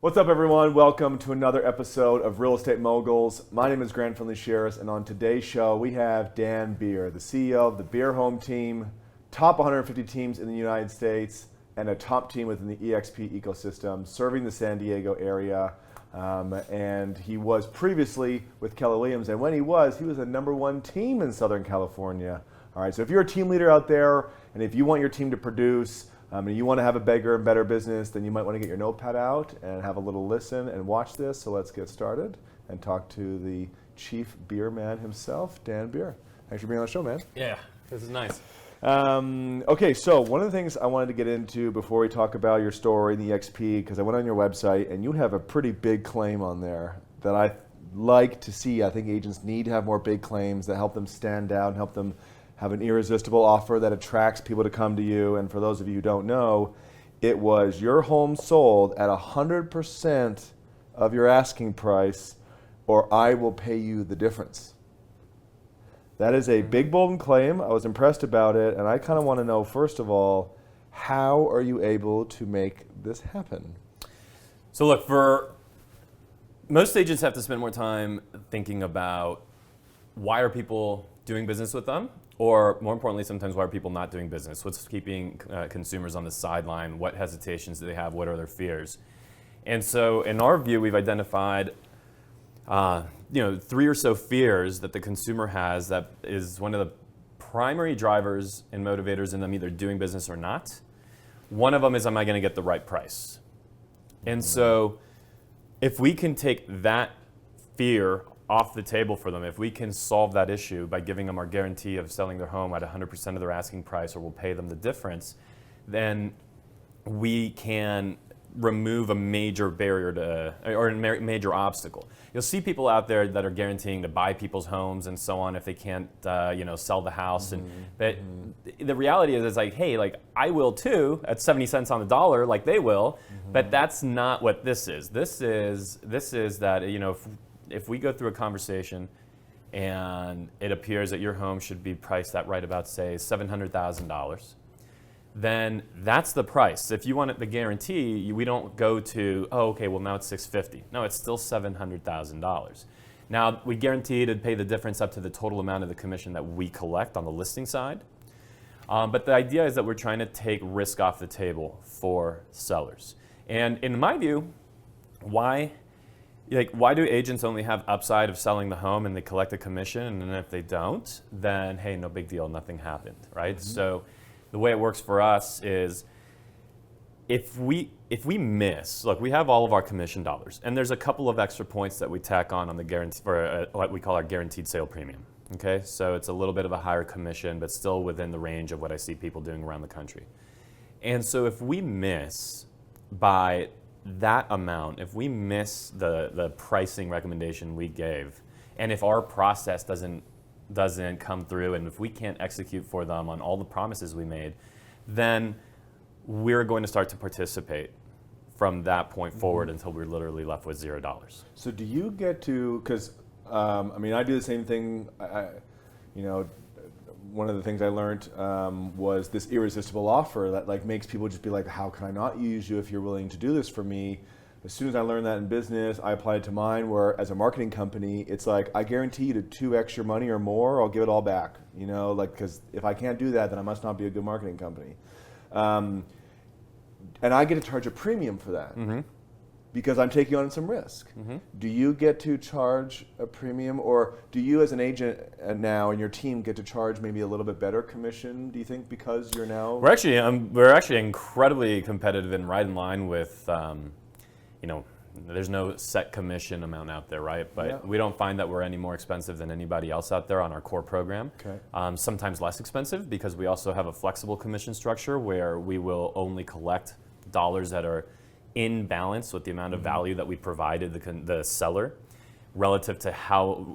What's up, everyone? Welcome to another episode of Real Estate Moguls. My name is Findlay-Shirras, and on today's show, we have Dan Beer, the CEO of the Beer Home Team, top 150 teams in the United States, and a top team within the EXP ecosystem, serving the San Diego area. And he was previously with Keller Williams, and when he was a number one team in Southern California. All right, so if you're a team leader out there, and if you want your team to produce, and you want to have a bigger and better business, then you might want to get your notepad out and have a little listen and watch this. So let's get started and talk to the chief beer man himself, Dan Beer. Thanks for being on the show, man. Yeah, this is nice. Okay, so one of the things I wanted to get into before we talk about your story in the EXP, because I went on your website and you have a pretty big claim on there that I like to see. I think agents need to have more big claims that help them stand out and help them have an irresistible offer that attracts people to come to you. And for those of you who don't know, it was your home sold at 100% of your asking price, or I will pay you the difference. That is a big, bold claim. I was impressed about it, and I kind of want to know, first of all, how are you able to make this happen? So look, for most agents have to spend more time thinking about why are people doing business with them? Or more importantly, sometimes why are people not doing business? What's keeping consumers on the sideline? What hesitations do they have? What are their fears? And so in our view, we've identified 3 or so fears that the consumer has that is one of the primary drivers and motivators in them either doing business or not. One of them is, am I going to get the right price? And so if we can take that fear off the table for them, if we can solve that issue by giving them our guarantee of selling their home at 100% of their asking price, or we'll pay them the difference, then we can remove a major barrier to, or a major obstacle. You'll see people out there that are guaranteeing to buy people's homes and so on if they can't, sell the house. But the reality is like, hey, like I will too at 70 cents on the dollar, like they will. But that's not what this is. This is that if we go through a conversation and it appears that your home should be priced at right about, say, $700,000, then that's the price. If you want the guarantee, we don't go to, now it's $650,000. No, it's still $700,000. Now, we guarantee to pay the difference up to the total amount of the commission that we collect on the listing side. But the idea is that we're trying to take risk off the table for sellers. And in my view, why do agents only have upside of selling the home and they collect a commission, and if they don't, then hey, no big deal, nothing happened, right? So the way it works for us is if we miss, look, we have all of our commission dollars, and there's a couple of extra points that we tack on the guarantee for what we call our guaranteed sale premium. Okay, so it's a little bit of a higher commission, but still within the range of what I see people doing around the country. And so if we miss by that amount, if we miss the pricing recommendation we gave, and if our process doesn't come through, and if we can't execute for them on all the promises we made, then we're going to start to participate from that point forward until we're literally left with $0. So do you get to, because I do the same thing. One of the things I learned was this irresistible offer that makes people just be like, how can I not use you if you're willing to do this for me? As soon as I learned that in business, I applied it to mine, where as a marketing company, it's like, I guarantee you to 2x your money or more, I'll give it all back. Because if I can't do that, then I must not be a good marketing company. And I get to charge a premium for that. Because I'm taking on some risk. Do you get to charge a premium, or do you as an agent now and your team get to charge maybe a little bit better commission, do you think, because you're now? We're actually incredibly competitive and right in line with, there's no set commission amount out there, right? But we don't find that we're any more expensive than anybody else out there on our core program. Okay. Sometimes less expensive, because we also have a flexible commission structure where we will only collect dollars that are in balance with the amount of value that we provided the seller relative to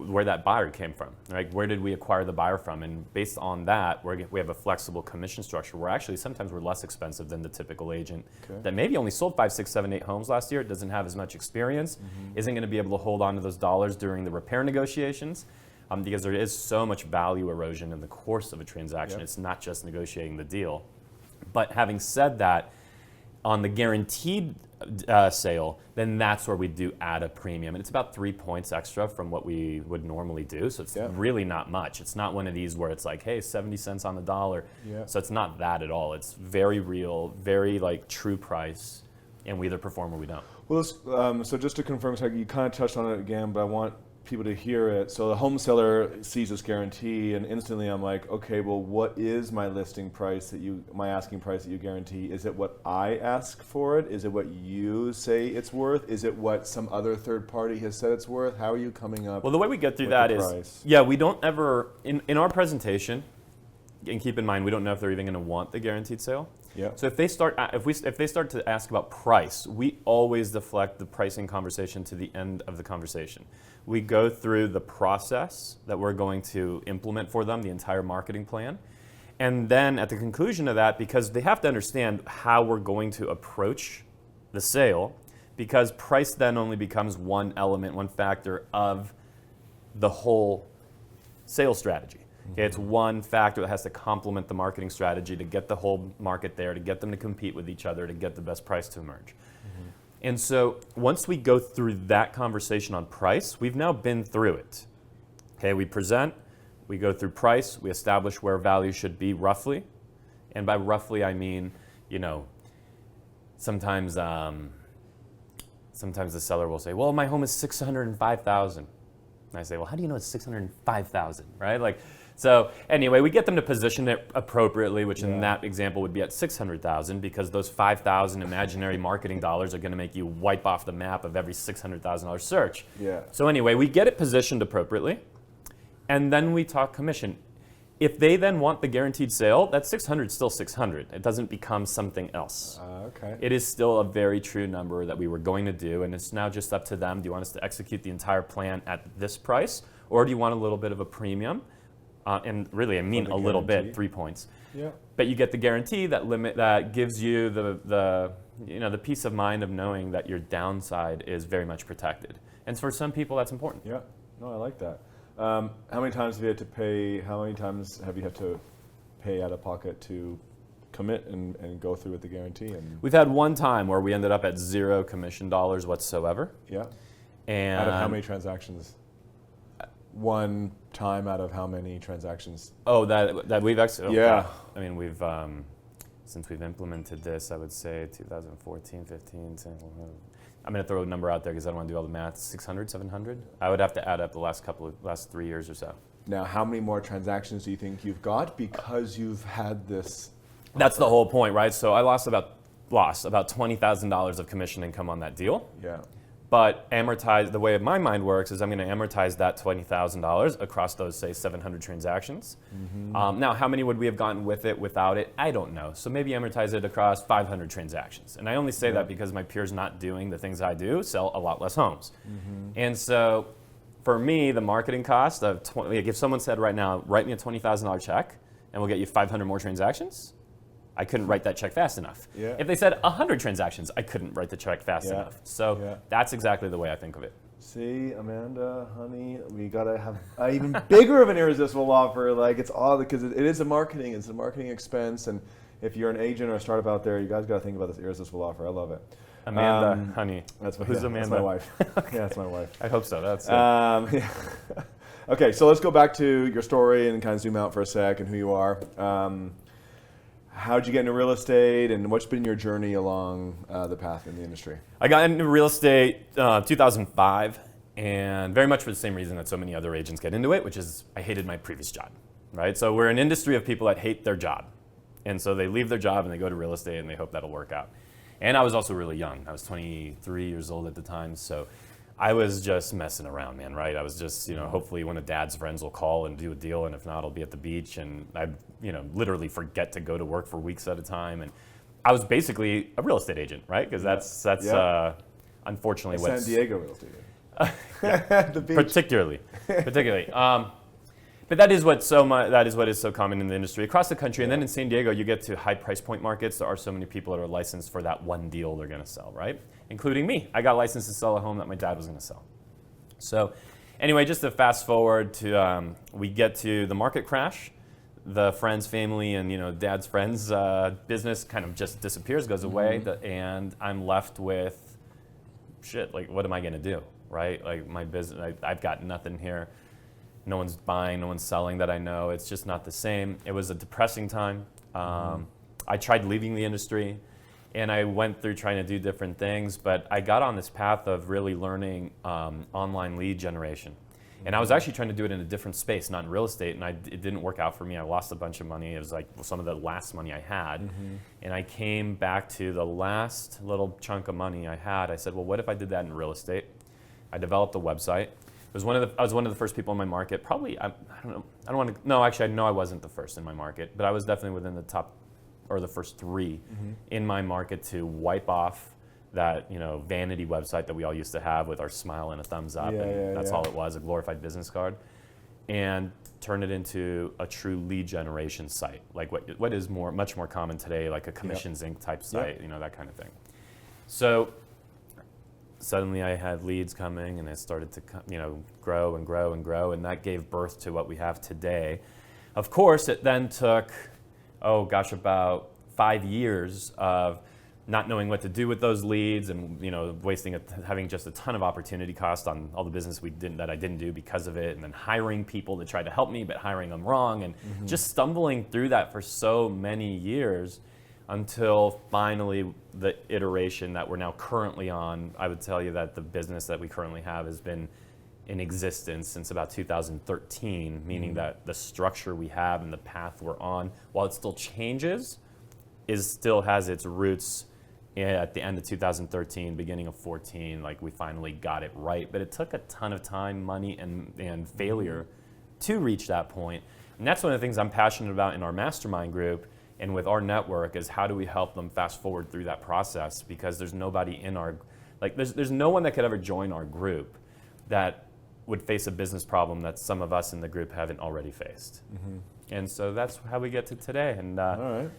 where that buyer came from, right? Where did we acquire the buyer from? And based on that, we have a flexible commission structure where actually sometimes we're less expensive than the typical agent that maybe only sold 5, 6, 7, 8 homes last year, doesn't have as much experience, isn't going to be able to hold on to those dollars during the repair negotiations, because there is so much value erosion in the course of a transaction. It's not just negotiating the deal. But having said that, on the guaranteed sale, then that's where we do add a premium. And it's about 3 points extra from what we would normally do. So it's really not much. It's not one of these where it's like, hey, 70 cents on the dollar. Yeah. So it's not that at all. It's very real, very like true price. And we either perform or we don't. Well, so just to confirm, so you kind of touched on it again, but I want people to hear it. So the home seller sees this guarantee, and instantly I'm like, okay, well, what is my listing price my asking price that you guarantee? Is it what I ask for it? Is it what you say it's worth? Is it what some other third party has said it's worth? How are you coming up? Well, the way we get through that is, price? we don't ever, in our presentation, and keep in mind, we don't know if they're even going to want the guaranteed sale. Yeah. So if they start to ask about price, we always deflect the pricing conversation to the end of the conversation. We go through the process that we're going to implement for them, the entire marketing plan. And then at the conclusion of that, because they have to understand how we're going to approach the sale, because price then only becomes one element, one factor of the whole sales strategy. Okay, it's one factor that has to complement the marketing strategy to get the whole market there, to get them to compete with each other, to get the best price to emerge. And so once we go through that conversation on price, we've now been through it. Okay, we present, we go through price, we establish where value should be roughly. And by roughly, I mean, sometimes the seller will say, well, my home is $605,000. And I say, well, how do you know it's $605,000, right? So anyway, we get them to position it appropriately, which in that example would be at $600,000, because those 5,000 imaginary marketing dollars are going to make you wipe off the map of every $600,000 search. Yeah. So anyway, we get it positioned appropriately, and then we talk commission. If they then want the guaranteed sale, that 600 is still 600. It doesn't become something else. Okay. It is still a very true number that we were going to do, and it's now just up to them. Do you want us to execute the entire plan at this price, or do you want a little bit of a premium? And really, I mean a little bit, 3 points. Yeah. But you get the guarantee that gives you the peace of mind of knowing that your downside is very much protected. And for some people, that's important. Yeah. No, I like that. How many times have you had to pay? How many times have you had to pay out of pocket to commit and go through with the guarantee? And We've had one time where we ended up at $0 commission dollars whatsoever. yeah. And Out of how many transactions? One time out of how many transactions? Oh, that we've actually. Yeah. I mean, we've since we've implemented this, I would say 2014, 15. I'm going to throw a number out there because I don't want to do all the math. 600, 700. I would have to add up the last 3 years or so. Now, how many more transactions do you think you've got because you've had this? That's the whole point, right? So I lost about $20,000 of commission income on that deal. Yeah. But the way my mind works is I'm going to amortize that $20,000 across those, say, 700 transactions. Now, how many would we have gotten with it, without it? I don't know. So maybe amortize it across 500 transactions. And I only say that because my peers not doing the things I do sell a lot less homes. And so for me, the marketing cost of, if someone said right now, write me a $20,000 check and we'll get you 500 more transactions, I couldn't write that check fast enough. Yeah. If they said 100 transactions, I couldn't write the check fast enough. So that's exactly the way I think of it. See, Amanda, honey, we gotta have an even bigger of an irresistible offer. Like, it's all because it is it's a marketing expense, and if you're an agent or a startup out there, you guys gotta think about this irresistible offer. I love it. Amanda, honey. Who's Amanda? That's my wife. Yeah, that's my wife. I hope so. That's yeah. Okay, so let's go back to your story and kind of zoom out for a sec and who you are. How'd you get into real estate, and what's been your journey along the path in the industry? I got into real estate 2005, and very much for the same reason that so many other agents get into it, which is I hated my previous job, right? So we're an industry of people that hate their job. And so they leave their job and they go to real estate and they hope that'll work out. And I was also really young. I was 23 years old at the time, so I was just messing around, man, right? I was just, hopefully one of Dad's friends will call and do a deal, and if not, I'll be at the beach, and I'd, literally forget to go to work for weeks at a time. And I was basically a real estate agent, right? Because that's unfortunately San Diego real estate agent. The beach. Particularly. But that is what is so common in the industry across the country. And then in San Diego, you get to high price point markets. There are so many people that are licensed for that one deal they're going to sell, right? Including me. I got licensed to sell a home that my dad was going to sell. So anyway, just to fast forward to, we get to the market crash. the friends, family, and dad's friends business kind of just disappears, goes away, and I'm left with shit. Like, what am I gonna do, right? Like my business, I've got nothing here. No one's buying, no one's selling that I know. It's just not the same. It was a depressing time. I tried leaving the industry, and I went through trying to do different things, but I got on this path of really learning online lead generation. And I was actually trying to do it in a different space, not in real estate, and it didn't work out for me. I lost a bunch of money. It was like some of the last money I had. And I came back to the last little chunk of money I had. I said, well, what if I did that in real estate? I developed a website. I was one of the first people in my market. Probably, I don't know. I don't want to. No, actually, I know I wasn't the first in my market, but I was definitely within the top, or the first three in my market to wipe off that vanity website that we all used to have with our smile and a thumbs up, and that's all it was, a glorified business card, and turn it into a true lead generation site, like what is much more common today, like a Commissions Inc. type site, that kind of thing. So suddenly I had leads coming, and it started to grow and grow and grow, and that gave birth to what we have today. Of course, it then took about 5 years of not knowing what to do with those leads, and having just a ton of opportunity cost on all the business that I didn't do because of it, and then hiring people to try to help me, but hiring them wrong, and just stumbling through that for so many years until finally the iteration that we're now currently on. I would tell you that the business that we currently have has been in existence since about 2013, meaning that the structure we have and the path we're on, while it still changes, still has its roots at the end of 2013, beginning of 14. Like, we finally got it right, but it took a ton of time, money, and failure to reach that point. And that's one of the things I'm passionate about in our mastermind group and with our network, is how do we help them fast forward through that process, because there's nobody in our, there's no one that could ever join our group that would face a business problem that some of us in the group haven't already faced. And so that's how we get to today. And all right.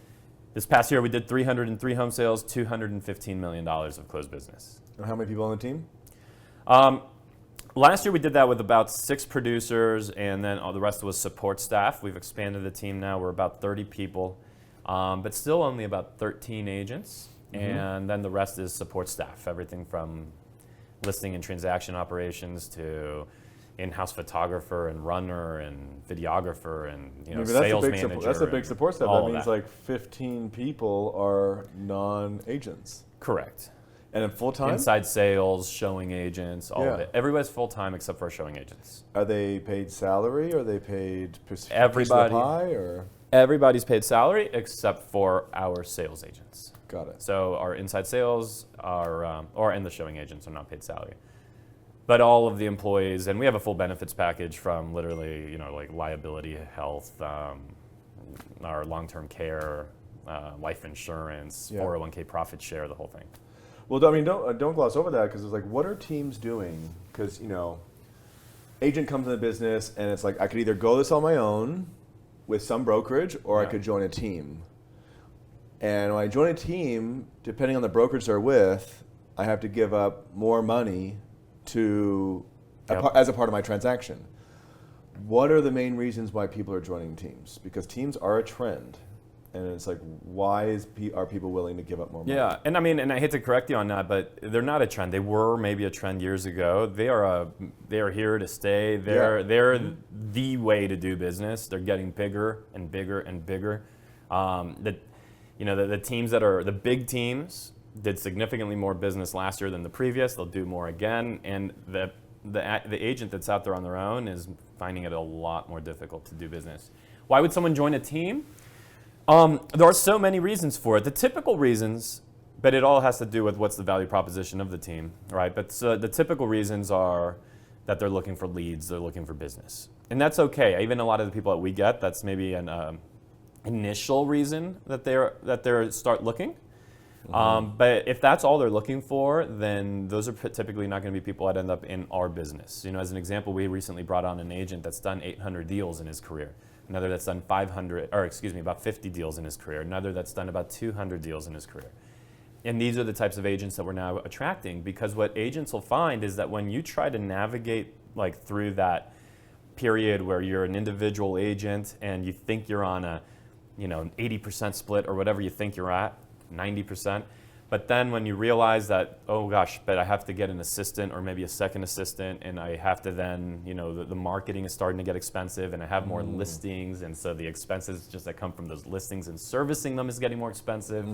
This past year, we did 303 home sales, $215 million of closed business. And how many people on the team? Last year, we did that with about 6 producers, and then all the rest was support staff. We've expanded the team now. We're about 30 people, but still only about 13 agents. And then the rest is support staff, everything from listing and transaction operations to in-house photographer and runner and videographer and sales manager. That's a big support staff. That means like 15 people are non-agents. Correct. And then full-time? Inside sales, showing agents, all of it. Everybody's full-time except for our showing agents. Are they paid salary, or are they paid everybody pie, or? Everybody's paid salary except for our sales agents. Got it. So our inside sales and the showing agents are not paid salary. But all of the employees, and we have a full benefits package from literally, like liability, health, our long-term care, life insurance, 401k profit share, the whole thing. Well, I mean, don't gloss over that, because it's like, what are teams doing? Because agent comes in the business, and it's like, I could either go this on my own with some brokerage, or I could join a team. And when I join a team, depending on the brokerage they're with, I have to give up more money as a part of my transaction. What are the main reasons why people are joining teams? Because teams are a trend, and it's like, why are people willing to give up more money? Yeah, and I hate to correct you on that, but they're not a trend. They were maybe a trend years ago. They are here to stay. They're the way to do business. They're getting bigger and bigger and bigger. The teams that are the big teams did significantly more business last year than the previous. They'll do more again, and the agent that's out there on their own is finding it a lot more difficult to do business. Why would someone join a team? There are so many reasons for it. The typical reasons, but it all has to do with what's the value proposition of the team, right? But the typical reasons are that they're looking for leads, they're looking for business, and that's okay. Even a lot of the people that we get, that's maybe an initial reason that they're start looking. But if that's all they're looking for, then those are typically not going to be people that end up in our business. As an example, we recently brought on an agent that's done 800 deals in his career. Another that's done about 50 deals in his career. Another that's done about 200 deals in his career. And these are the types of agents that we're now attracting, because what agents will find is that when you try to navigate through that period where you're an individual agent and you think you're on a, an 80% split or whatever you think you're at, 90%. But then when you realize that, oh gosh, but I have to get an assistant or maybe a second assistant, and I have to then, the marketing is starting to get expensive, and I have more listings, and so the expenses just that come from those listings and servicing them is getting more expensive.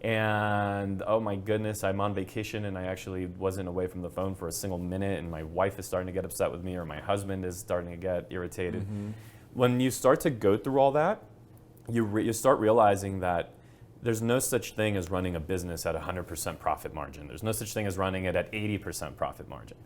And oh my goodness, I'm on vacation and I actually wasn't away from the phone for a single minute, and my wife is starting to get upset with me, or my husband is starting to get irritated. When you start to go through all that, you start realizing that there's no such thing as running a business at 100% profit margin. There's no such thing as running it at 80% profit margin.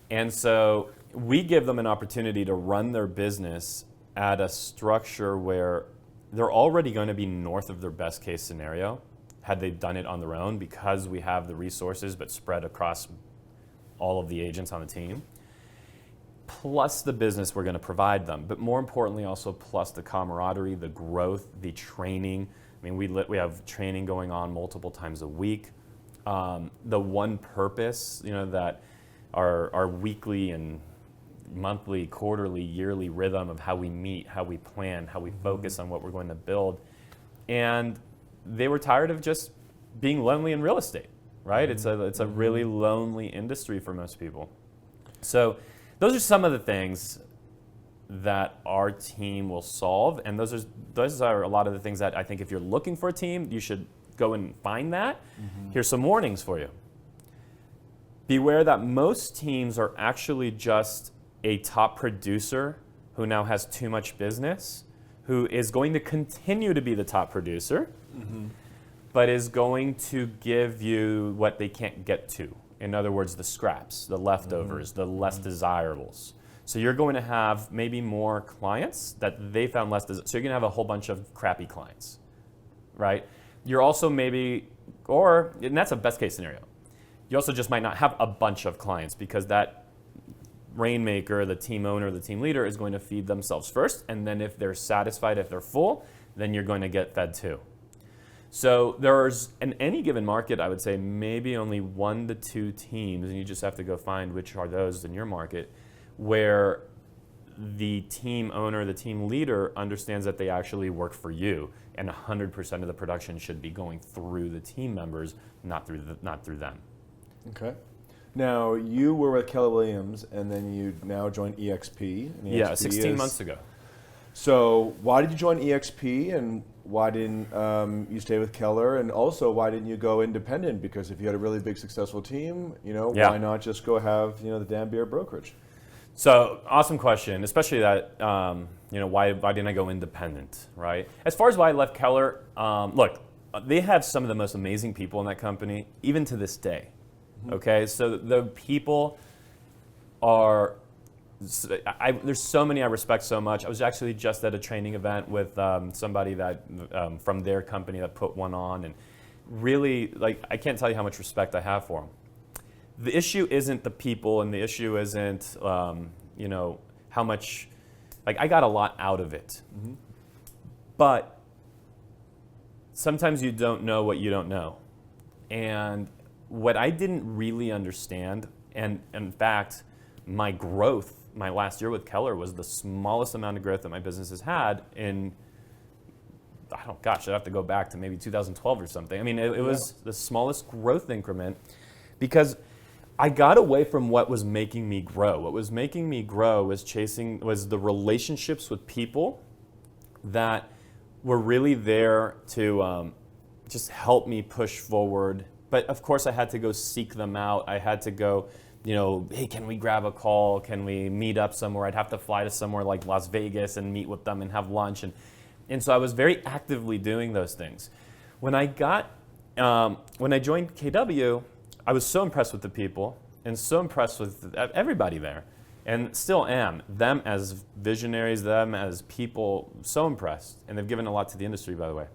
And so we give them an opportunity to run their business at a structure where they're already going to be north of their best case scenario had they done it on their own, because we have the resources but spread across all of the agents on the team, plus the business we're going to provide them. But more importantly, also plus the camaraderie, the growth, the training. I mean, we have training going on multiple times a week. The one purpose, that our weekly and monthly, quarterly, yearly rhythm of how we meet, how we plan, how we focus on what we're going to build. And they were tired of just being lonely in real estate, right? It's a really lonely industry for most people. So those are some of the things that our team will solve, and those are a lot of the things that I think if you're looking for a team, you should go and find that. Here's some warnings for you. Beware that most teams are actually just a top producer who now has too much business, who is going to continue to be the top producer, but is going to give you what they can't get to. In other words, the scraps, the leftovers, the less desirables. So you're going to have maybe more clients that they found less desirable. So you're going to have a whole bunch of crappy clients, right? You're also maybe, and that's a best case scenario. You also just might not have a bunch of clients, because that rainmaker, the team owner, the team leader is going to feed themselves first. And then if they're satisfied, if they're full, then you're going to get fed too. So there's, in any given market, I would say maybe only 1 to 2 teams, and you just have to go find which are those in your market, where the team owner, the team leader understands that they actually work for you, and 100% of the production should be going through the team members, not through them. Okay. Now, you were with Keller Williams, and then you now joined EXP. And EXP yeah, 16 months ago. So why did you join EXP, and why didn't you stay with Keller? And also, why didn't you go independent? Because if you had a really big, successful team, why not just go have the Dan Beer brokerage? So awesome question, especially that, why didn't I go independent, right? As far as why I left Keller, look, they have some of the most amazing people in that company, even to this day, okay? So the people are, there's so many I respect so much. I was actually just at a training event with somebody that from their company that put one on, and really, I can't tell you how much respect I have for them. The issue isn't the people, and the issue isn't, how much, I got a lot out of it. But sometimes you don't know what you don't know. And what I didn't really understand, and in fact, my growth, my last year with Keller was the smallest amount of growth that my business has had in, I'd have to go back to maybe 2012 or something. I mean, it was the smallest growth increment, because I got away from what was making me grow. What was making me grow was the relationships with people that were really there to just help me push forward. But of course, I had to go seek them out. I had to go, hey, can we grab a call? Can we meet up somewhere? I'd have to fly to somewhere like Las Vegas and meet with them and have lunch. And so I was very actively doing those things. When I joined KW, I was so impressed with the people and so impressed with everybody there, and still am. Them as visionaries, them as people, so impressed. And they've given a lot to the industry, by the way.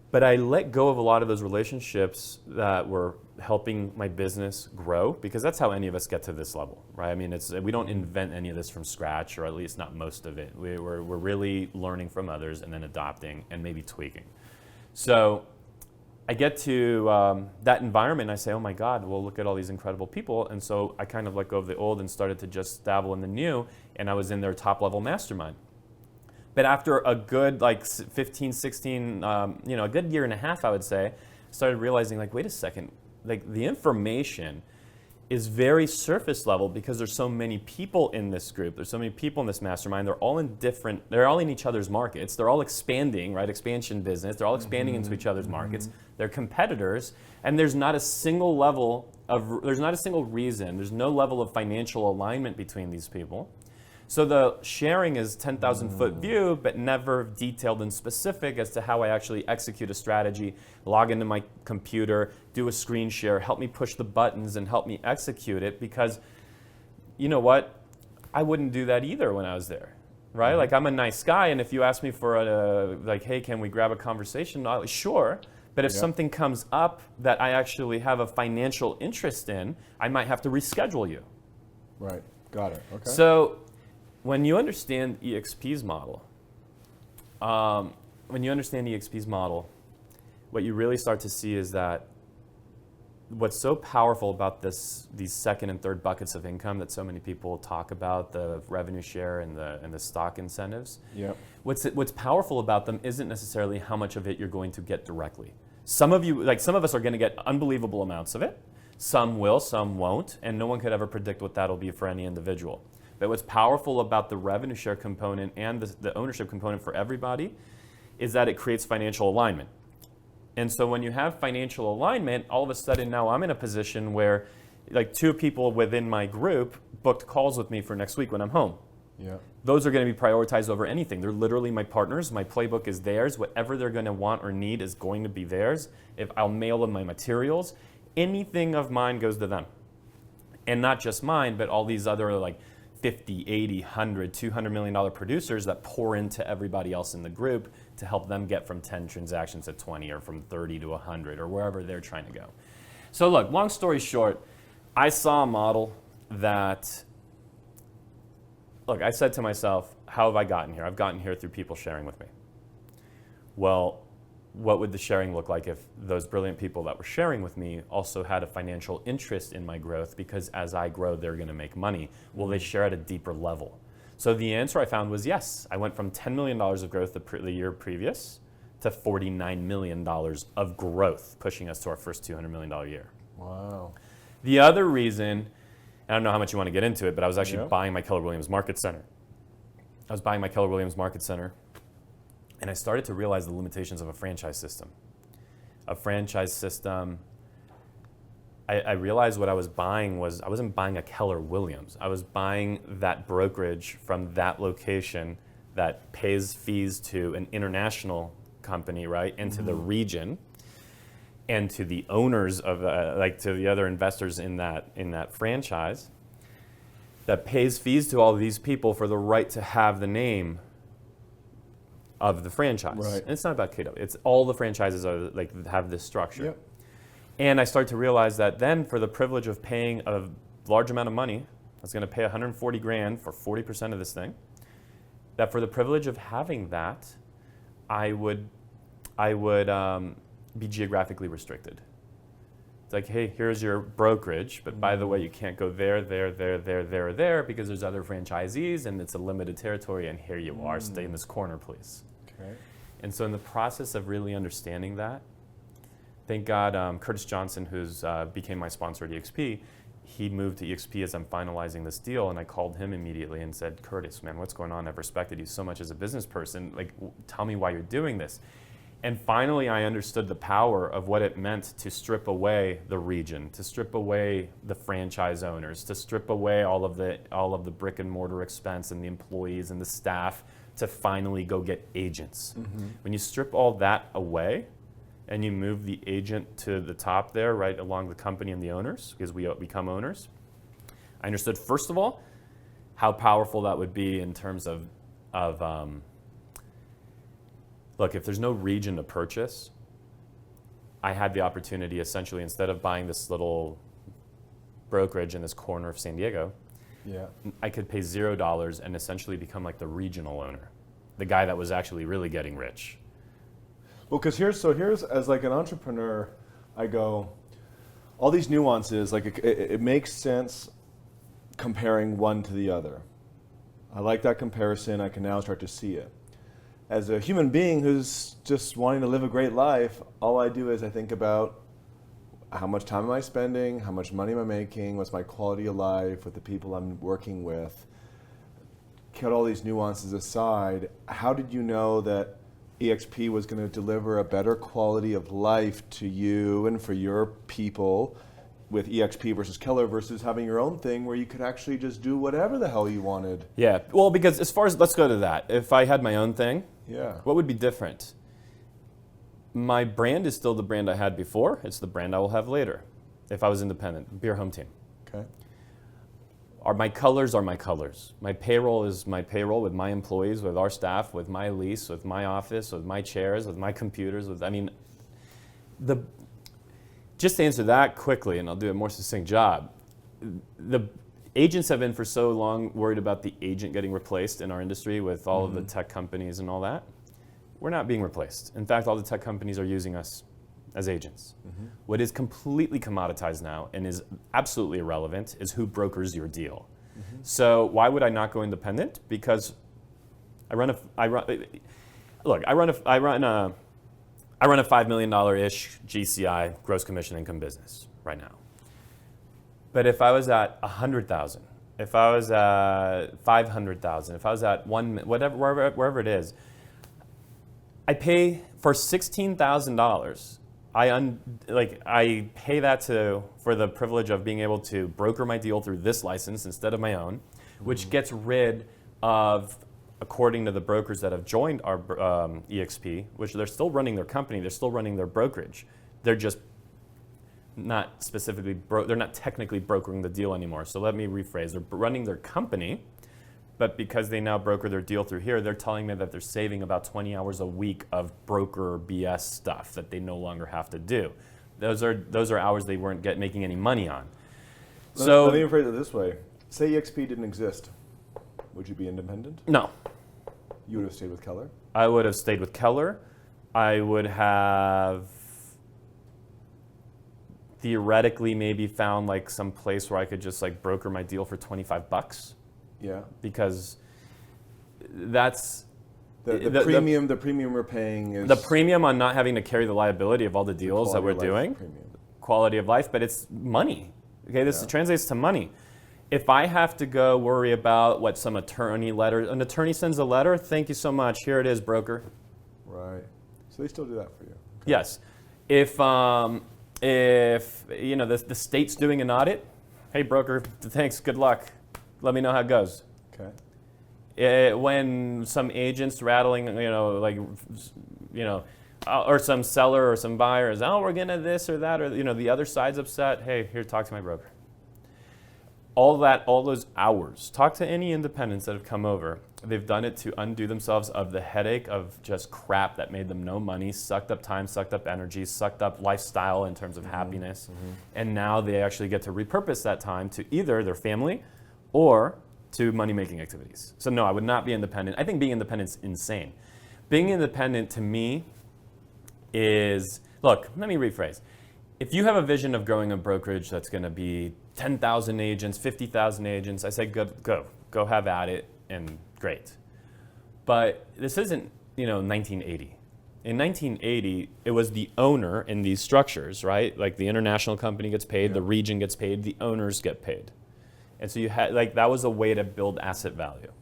But I let go of a lot of those relationships that were helping my business grow, because that's how any of us get to this level, right? I mean, we don't invent any of this from scratch, or at least not most of it. We're really learning from others and then adopting and maybe tweaking. So I get to that environment and I say, oh my God, well, look at all these incredible people. And so I kind of let go of the old and started to just dabble in the new, and I was in their top level mastermind. But after a good 15, 16, a good year and a half, I would say, I started realizing wait a second, the information is very surface level because there's so many people in this group. There's so many people in this mastermind. They're all in each other's markets. They're all expanding, right? Expansion business. They're all expanding into each other's markets. They're competitors, and there's not a single reason. There's no level of financial alignment between these people. So the sharing is 10,000 foot view, but never detailed and specific as to how I actually execute a strategy, log into my computer, do a screen share, help me push the buttons and help me execute it, because you know what? I wouldn't do that either when I was there, right? I'm a nice guy, and if you ask me for hey, can we grab a conversation? Sure. But if something comes up that I actually have a financial interest in, I might have to reschedule you. Right. Got it. Okay. So when you understand EXP's model, what you really start to see is that what's so powerful about these second and third buckets of income that so many people talk about, the revenue share and the stock incentives. Yep. What's powerful about them isn't necessarily how much of it you're going to get directly. Some of us are going to get unbelievable amounts of it. Some will, some won't, and no one could ever predict what that'll be for any individual. But what's powerful about the revenue share component and the ownership component for everybody is that it creates financial alignment. And so when you have financial alignment, all of a sudden now I'm in a position where 2 people within my group booked calls with me for next week when I'm home. Yeah. Those are going to be prioritized over anything. They're literally my partners. My playbook is theirs. Whatever they're going to want or need is going to be theirs. If I'll mail them my materials, anything of mine goes to them. And not just mine, but all these other 50, 80, 100, $200 million producers that pour into everybody else in the group to help them get from 10 transactions to 20 or from 30 to 100 or wherever they're trying to go. So look, long story short, I saw a model that, I said to myself, how have I gotten here? I've gotten here through people sharing with me. Well, what would the sharing look like if those brilliant people that were sharing with me also had a financial interest in my growth? Because as I grow, they're going to make money. Will they share at a deeper level? So the answer I found was yes. I went from $10 million of growth the year previous to $49 million of growth, pushing us to our first $200 million year. Wow. The other reason, I don't know how much you want to get into it, but I was actually buying my Keller Williams Market Center. And I started to realize the limitations of a franchise system. I realized what I was buying was, I wasn't buying a Keller Williams. I was buying that brokerage from that location that pays fees to an international company, right, and to the region, and to the owners of, to the other investors in that franchise, that pays fees to all of these people for the right to have the name of the franchise. Right. And it's not about KW. It's all the franchises are have this structure. Yep. And I started to realize that then for the privilege of paying a large amount of money, I was going to pay $140,000 for 40% of this thing, that for the privilege of having that, I would be geographically restricted. It's hey, here's your brokerage, but by the way, you can't go there, because there's other franchisees and it's a limited territory, and here you are, stay in this corner, please. Okay. And so in the process of really understanding that, thank God Curtis Johnson, who's became my sponsor at EXP, he moved to EXP as I'm finalizing this deal, and I called him immediately and said, Curtis, man, what's going on? I've respected you so much as a business person. Tell me why you're doing this. And finally, I understood the power of what it meant to strip away the region, to strip away the franchise owners, to strip away all of the brick and mortar expense and the employees and the staff, to finally go get agents. When you strip all that away and you move the agent to the top there, right along the company and the owners, because we become owners, I understood, first of all, how powerful that would be in terms of look, if there's no region to purchase, I had the opportunity essentially, instead of buying this little brokerage in this corner of San Diego, I could pay $0 and essentially become like the regional owner, the guy that was actually really getting rich. Well, because here's as like an entrepreneur, I go, all these nuances, like it makes sense comparing one to the other. I like that comparison. I can now start to see it. As a human being who's just wanting to live a great life, all I do is I think about how much time am I spending, how much money am I making, what's my quality of life with the people I'm working with. Cut all these nuances aside, how did you know that EXP was going to deliver a better quality of life to you and for your people with EXP versus Keller versus having your own thing where you could actually just do whatever the hell you wanted? Yeah, well, because as far as, let's go to that. If I had my own thing, what would be different? My brand is still the brand I had before. It's the brand I will have later if I was independent, Beer Home Team. Okay. My colors are my colors. My payroll is my payroll with my employees, with our staff, with my lease, with my office, with my chairs, with my computers. Just to answer that quickly, and I'll do a more succinct job, the agents have been for so long worried about the agent getting replaced in our industry with all of the tech companies and all that. We're not being replaced. In fact, all the tech companies are using us as agents. What is completely commoditized now and is absolutely irrelevant is who brokers your deal. So why would I not go independent? Because I run a $5 million-ish GCI, gross commission income business right now. But if I was at 100,000, if I was at 500,000, if I was at wherever it is, I pay for $16,000. I pay that for the privilege of being able to broker my deal through this license instead of my own, which gets rid of, according to the brokers that have joined our EXP, which they're still running their company, they're still running their brokerage. They're just not specifically, they're not technically brokering the deal anymore. So let me rephrase, they're running their company, but because they now broker their deal through here, they're telling me that they're saving about 20 hours a week of broker BS stuff that they no longer have to do. Those are hours they weren't making any money on. So let me rephrase it this way. Say EXP didn't exist. Would you be independent? No. You would have stayed with Keller? I would have stayed with Keller. I would have theoretically maybe found like some place where I could just like broker my deal for $25. Yeah. Because that's the premium we're paying is the premium on not having to carry the liability of all the deals that we're doing. Quality of life, but it's money. Okay, this translates to money. If I have to go worry about what some an attorney sends a letter, thank you so much. Here it is, broker. Right. So they still do that for you. Okay. Yes. If you know the state's doing an audit, hey broker, thanks, good luck. Let me know how it goes. Okay. When some agent's rattling, or some seller or some buyer is, oh, we're gonna this or that, or the other side's upset. Hey, here, talk to my broker. All those hours. Talk to any independents that have come over. They've done it to undo themselves of the headache of just crap that made them no money, sucked up time, sucked up energy, sucked up lifestyle in terms of happiness. And now they actually get to repurpose that time to either their family or to money-making activities. So no, I would not be independent. I think being independent is insane. Being independent to me is, look, let me rephrase. If you have a vision of growing a brokerage that's going to be 10,000 agents, 50,000 agents, I say go have at it, and great. But this isn't, 1980. In 1980, it was the owner in these structures, right? Like the international company gets paid, the region gets paid, the owners get paid. And so you had, that was a way to build asset value.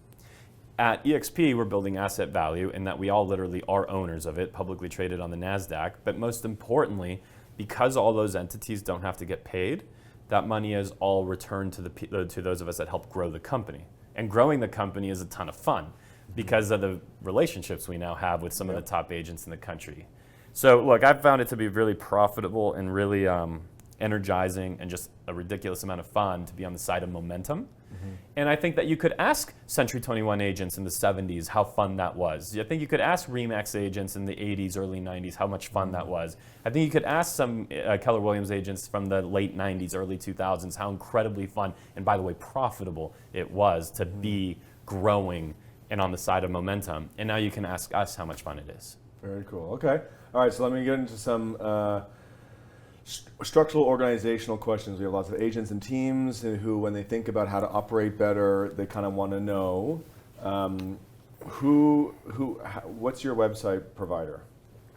At EXP, we're building asset value in that we all literally are owners of it, publicly traded on the NASDAQ. But most importantly, because all those entities don't have to get paid, that money is all returned to those of us that help grow the company. And growing the company is a ton of fun because of the relationships we now have with some of the top agents in the country. So look, I've found it to be really profitable and really energizing and just a ridiculous amount of fun to be on the side of momentum. And I think that you could ask Century 21 agents in the 70s how fun that was. I think you could ask RE/MAX agents in the 80s, early 90s how much fun that was. I think you could ask some Keller Williams agents from the late 90s, early 2000s how incredibly fun, and by the way, profitable it was to be growing and on the side of momentum. And now you can ask us how much fun it is. Very cool. Okay. All right, so let me get into some structural organizational questions. We have lots of agents and teams who, when they think about how to operate better, they kind of want to know what's your website provider?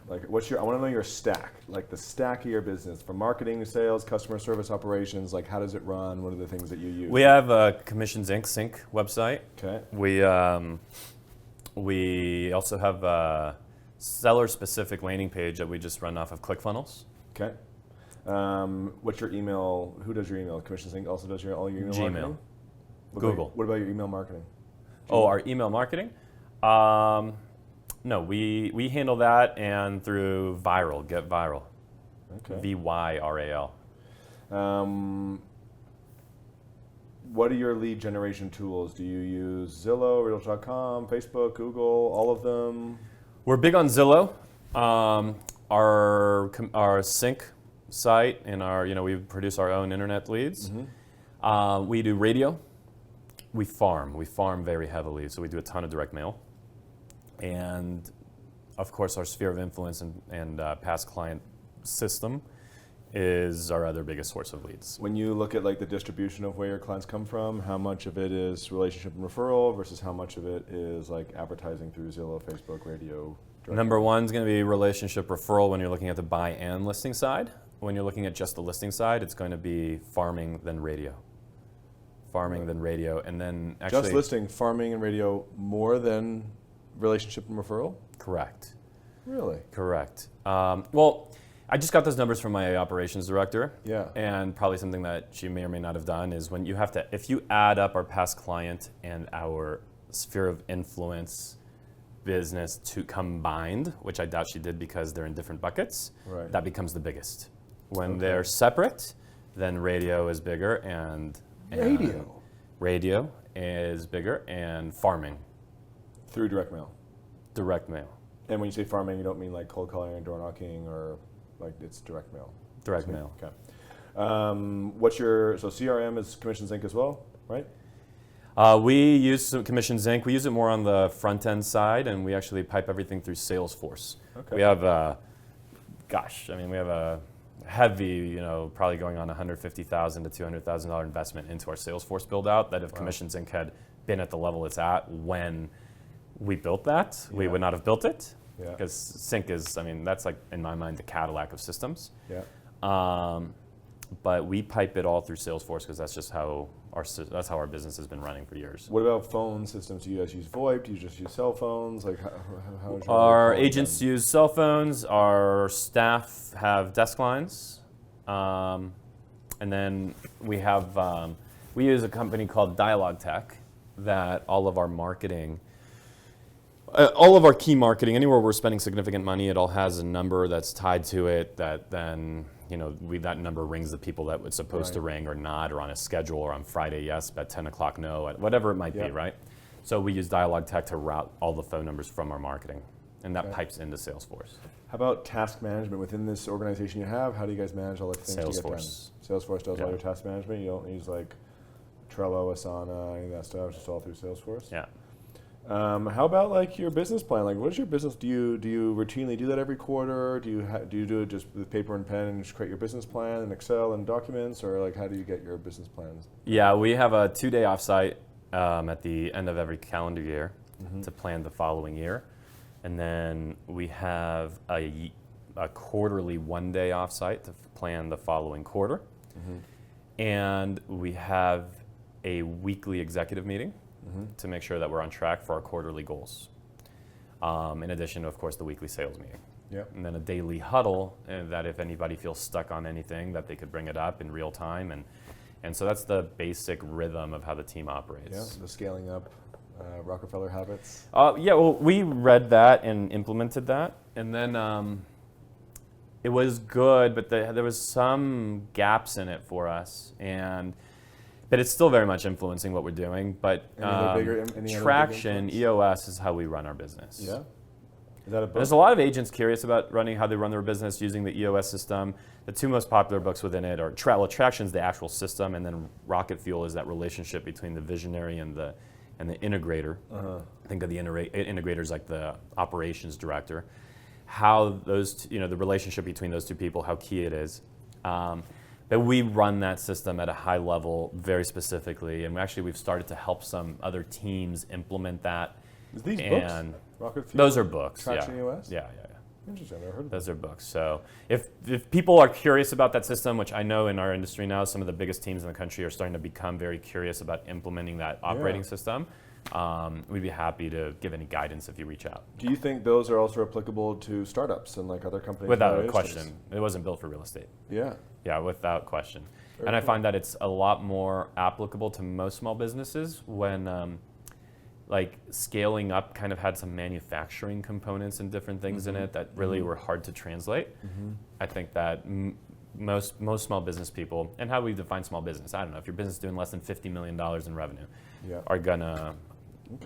Like, I want to know your stack, like the stack of your business, from marketing, sales, customer service, operations. Like, how does it run? What are the things that you use? We have a Commissions Inc. Sync website. Okay. We also have a seller-specific landing page that we just run off of ClickFunnels. Okay. What's your email? Who does your email? Commissions Inc. also does all your email Gmail. marketing? Google. What about your email marketing? Oh, our email marketing? No, we handle that and through Viral, Get Viral. Okay. VYRAL. What are your lead generation tools? Do you use Zillow, Realtor.com, Facebook, Google, all of them? We're big on Zillow. Our sync site and we produce our own internet leads. Mm-hmm. We do radio. We farm very heavily, so we do a ton of direct mail. And of course, our sphere of influence and past client system is our other biggest source of leads. When you look at like the distribution of where your clients come from, how much of it is relationship and referral versus how much of it is like advertising through Zillow, Facebook, radio? Number one is going to be relationship referral when you're looking at the buy and listing side. When you're looking at just the listing side, it's going to be farming, then radio. Farming, then radio, and then actually... Just listing, farming, and radio more than relationship and referral? Correct. Really? Correct. Well, I just got those numbers from my operations director. Yeah. And probably something that she may or may not have done is when you have to, if you add up our past client and our sphere of influence business to combined, which I doubt she did because they're in different buckets, Right. that becomes the biggest. When they're separate, then radio is bigger and radio is bigger and farming. Through direct mail. Direct mail. And when you say farming, you don't mean like cold calling and door knocking, or like it's direct mail? Direct mail. Okay. So CRM is Commissions Inc. as well, right? We use some Commissions Inc. We use it more on the front end side, and we actually pipe everything through Salesforce. Okay. We have we have a heavy, probably going on $150,000 to $200,000 investment into our Salesforce build out. That if Commissions Inc. had been at the level it's at when we built that, we would not have built it. Yeah. Because Sync is, that's like in my mind the Cadillac of systems. Yeah. But we pipe it all through Salesforce because that's just how our business has been running for years. What about phone systems? Do you guys use VoIP? Do you just use cell phones? Like how is your Our phone agents done? use cell phones. Our staff have desk lines, and then we use a company called Dialogue Tech that all of our marketing. All of our key marketing, anywhere we're spending significant money, it all has a number that's tied to it that then, that number rings the people that it's supposed to ring or not, or on a schedule, or on Friday, yes, but 10 o'clock, no, whatever it might be, right? So we use Dialogue Tech to route all the phone numbers from our marketing, and that pipes into Salesforce. How about task management within this organization you have? How do you guys manage all the things to get done? Salesforce does all your task management? You don't use like Trello, Asana, any of that stuff, just all through Salesforce? Yeah. How about like your business plan? Like, what is your business? Do you routinely do that every quarter? Do you do it just with paper and pen and just create your business plan in Excel and documents, or like how do you get your business plans? Yeah, we have a 2-day offsite at the end of every calendar year to plan the following year, and then we have a quarterly 1-day offsite to plan the following quarter, and we have a weekly executive meeting. To make sure that we're on track for our quarterly goals. In addition to, of course, the weekly sales meeting. Yep. And then a daily huddle that if anybody feels stuck on anything, that they could bring it up in real time. And so that's the basic rhythm of how the team operates. Yeah, the scaling up Rockefeller habits. Well, we read that and implemented that. And then it was good, but there was some gaps in it for us. But it's still very much influencing what we're doing. But any traction, EOS is how we run our business. Yeah? Is that a book? There's a lot of agents curious about how they run their business using the EOS system. The two most popular books within it are Traction's the actual system, and then Rocket Fuel is that relationship between the visionary and the integrator. Think of the integrators like the operations director. how those, the relationship between those two people, how key it is. But we run that system at a high level very specifically, and we've started to help some other teams implement that. Is these books? Rocket Fuel, those are books. Traction US? Yeah. Interesting, I've never heard of Those are books. So if people are curious about that system, which I know in our industry now, some of the biggest teams in the country are starting to become very curious about implementing that operating system. We'd be happy to give any guidance if you reach out. Do you think those are also applicable to startups and like other companies? Without question. It wasn't built for real estate. Yeah. Yeah, without question. Very and I cool. find that it's a lot more applicable to most small businesses when like scaling up kind of had some manufacturing components and different things in it that really were hard to translate. I think that most small business people, and how we define small business, I don't know, if your business is doing less than $50 million in revenue, are gonna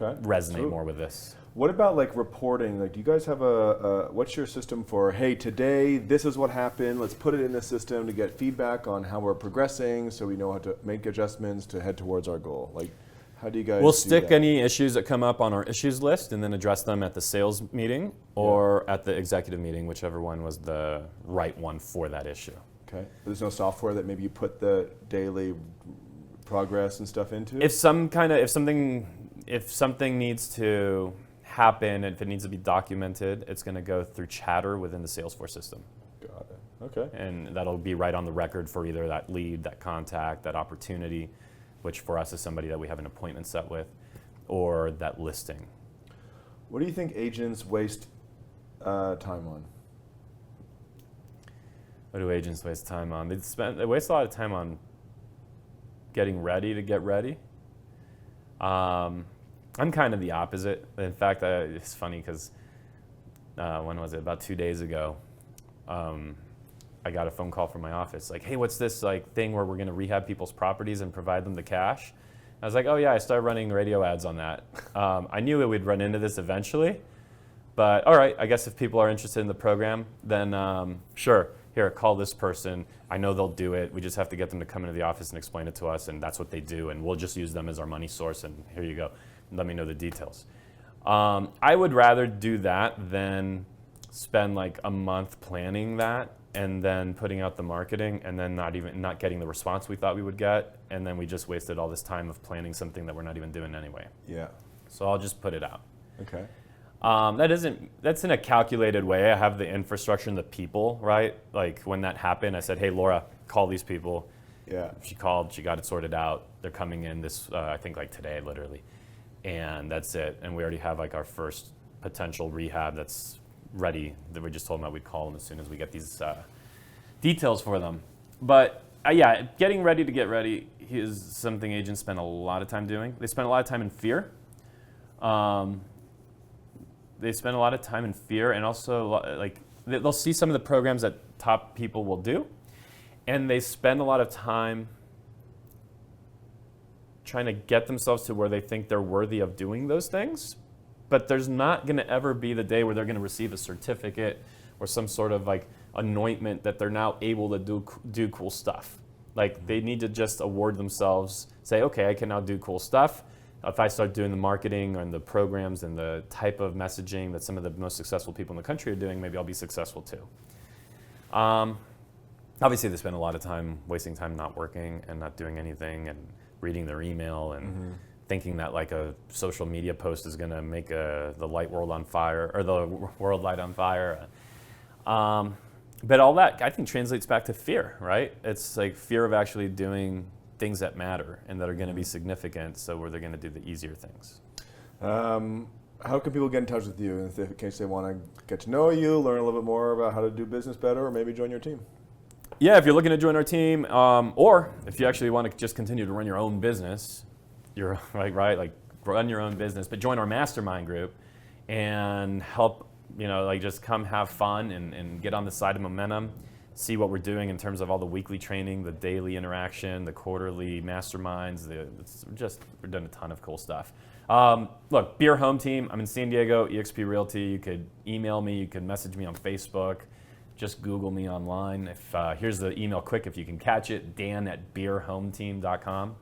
resonate more with this. What about like reporting? Like, do you guys have what's your system for, hey, today this is what happened, let's put it in the system to get feedback on how we're progressing so we know how to make adjustments to head towards our goal? Like, how do you guys We'll do stick that? any issues that come up on our issues list and then address them at the sales meeting or at the executive meeting, whichever one was the right one for that issue. Okay. There's no software that maybe you put the daily progress and stuff into? If something needs to happen, if it needs to be documented, it's going to go through Chatter within the Salesforce system. Got it. Okay. And that'll be right on the record for either that lead, that contact, that opportunity, which for us is somebody that we have an appointment set with, or that listing. What do you think agents waste time on? What do agents waste time on? They waste a lot of time on getting ready to get ready. I'm kind of the opposite. In fact, it's funny because when was it? About 2 days ago, I got a phone call from my office, like, hey, what's this like thing where we're going to rehab people's properties and provide them the cash? I was like, oh yeah, I started running radio ads on that. I knew that we'd run into this eventually, but all right, I guess if people are interested in the program, then sure, here, call this person. I know they'll do it. We just have to get them to come into the office and explain it to us, and that's what they do, and we'll just use them as our money source, and here you go. Let me know the details. I would rather do that than spend like a month planning that and then putting out the marketing and then not getting the response we thought we would get, and then we just wasted all this time of planning something that we're not even doing anyway. Yeah. So I'll just put it out. Okay. That's in a calculated way. I have the infrastructure and the people, right? Like when that happened, I said, hey, Laura, call these people. Yeah. She called, she got it sorted out. They're coming in this, I think like today, literally. And that's it. And we already have like our first potential rehab that's ready. That we just told them that we'd call them as soon as we get these details for them. But yeah, getting ready to get ready is something agents spend a lot of time doing. They spend a lot of time in fear. They spend a lot of time in fear, and also like they'll see some of the programs that top people will do, and they spend a lot of time trying to get themselves to where they think they're worthy of doing those things. But there's not going to ever be the day where they're going to receive a certificate or some sort of like anointment that they're now able to do cool stuff. Like they need to just award themselves, say, okay, I can now do cool stuff. If I start doing the marketing and the programs and the type of messaging that some of the most successful people in the country are doing, maybe I'll be successful too. Obviously, they spend a lot of time wasting time not working and not doing anything and reading their email and thinking that like a social media post is going to make the light world on fire or the world light on fire. But all that I think translates back to fear, right? It's like fear of actually doing things that matter and that are going to be significant, so where they're going to do the easier things. How can people get in touch with you in case they want to get to know you, learn a little bit more about how to do business better, or maybe join your team? Yeah, if you're looking to join our team, or if you actually want to just continue to run your own business, you're right, like run your own business, but join our mastermind group and help, like just come have fun and get on the side of momentum. See what we're doing in terms of all the weekly training, the daily interaction, the quarterly masterminds. We're doing a ton of cool stuff. Look, Beer Home Team, I'm in San Diego, EXP Realty. You could email me, you could message me on Facebook, just Google me online. Here's the email quick if you can catch it, dan@beerhometeam.com,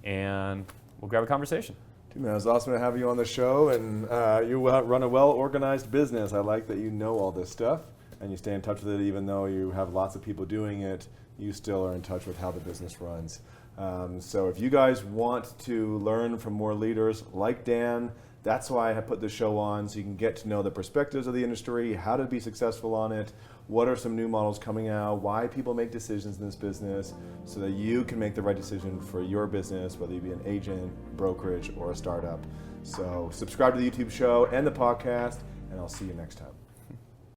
and we'll grab a conversation. Man, it's awesome to have you on the show, and you run a well-organized business. I like that you know all this stuff, and you stay in touch with it even though you have lots of people doing it. You still are in touch with how the business runs. So if you guys want to learn from more leaders like Dan, that's why I have put this show on, so you can get to know the perspectives of the industry, how to be successful on it, what are some new models coming out, why people make decisions in this business, so that you can make the right decision for your business, whether you be an agent, brokerage, or a startup. So subscribe to the YouTube show and the podcast, and I'll see you next time.